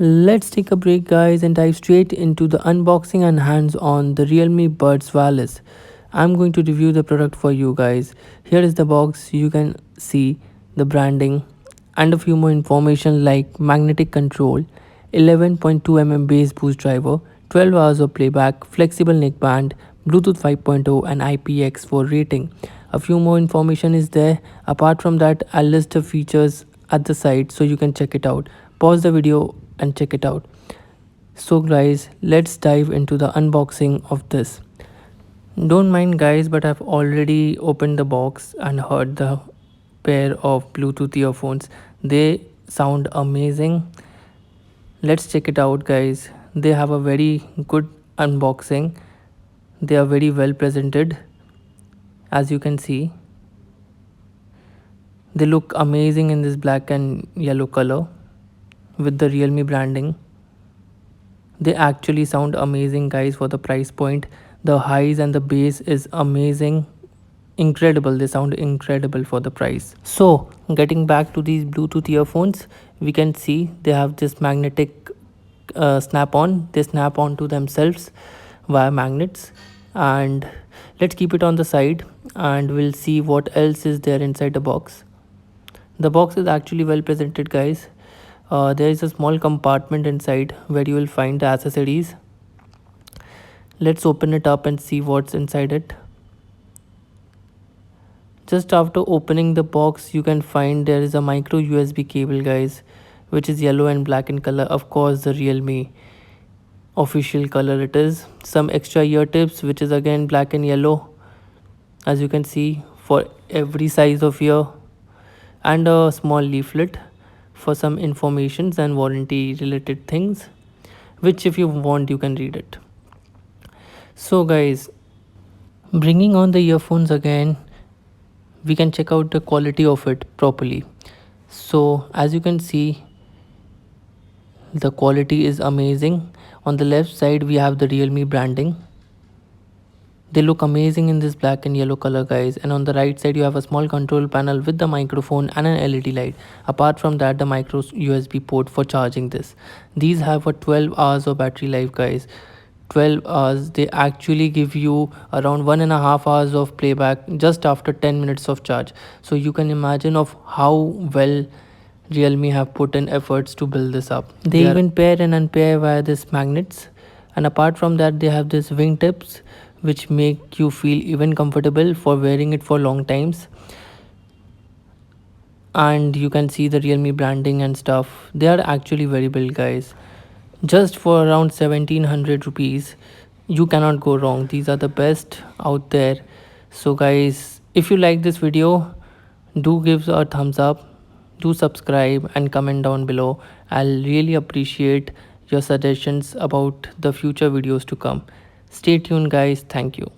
Let's take a break, guys, and dive straight into the unboxing and hands on the Realme Buds Wireless. I'm going to review the product for you guys. Here is the box. You can see the branding and a few more information like magnetic control, 11.2 mm bass boost driver, 12 hours of playback, flexible neckband, Bluetooth 5.0 and IPX4 rating. A few more information is there. Apart from that, I'll list the features at the side so you can check it out. Pause the video and check it out. So guys, let's dive into the unboxing of this. Don't mind guys, but I've already opened the box and heard the pair of Bluetooth earphones. They sound amazing. Let's check it out guys. They have a very good unboxing. They are very well presented, as you can see. They look amazing in this black and yellow color with the Realme branding. They actually sound amazing guys for the price point. The highs and the bass is amazing, incredible. They sound incredible for the price. So getting back to these Bluetooth earphones, we can see they have this magnetic snap on. They snap on to themselves via magnets. And let's keep it on the side and we'll see what else is there inside the box. The box is actually well presented guys. There is a small compartment inside where you will find the accessories. Let's open it up and see what's inside it. Just after opening the box, you can find there is a micro USB cable guys, which is yellow and black in color. Of course, the Realme official color it is. Some extra ear tips, which is again black and yellow, as you can see, for every size of ear, and a small leaflet for some informations and warranty related things, which if you want you can read it. So guys, bringing on the earphones again, we can check out the quality of it properly. So as you can see, the quality is amazing. On the left side we have the Realme branding. They look amazing in this black and yellow color guys, and on the right side you have a small control panel with the microphone and an LED light. Apart from that, the micro USB port for charging this. These have a 12 hours of battery life guys. 12 hours. They actually give you around 1.5 hours of playback just after 10 minutes of charge. So you can imagine of how well Realme have put in efforts to build this up. They even pair and unpair via this magnets, and apart from that they have this wingtips which make you feel even comfortable for wearing it for long times. And you can see the Realme branding and stuff. They are actually very built guys. Just for around 1700 rupees, you cannot go wrong. These are the best out there. So guys, if you like this video, do give a thumbs up, do subscribe and comment down below. I'll really appreciate your suggestions about the future videos to come. Stay tuned guys. Thank you.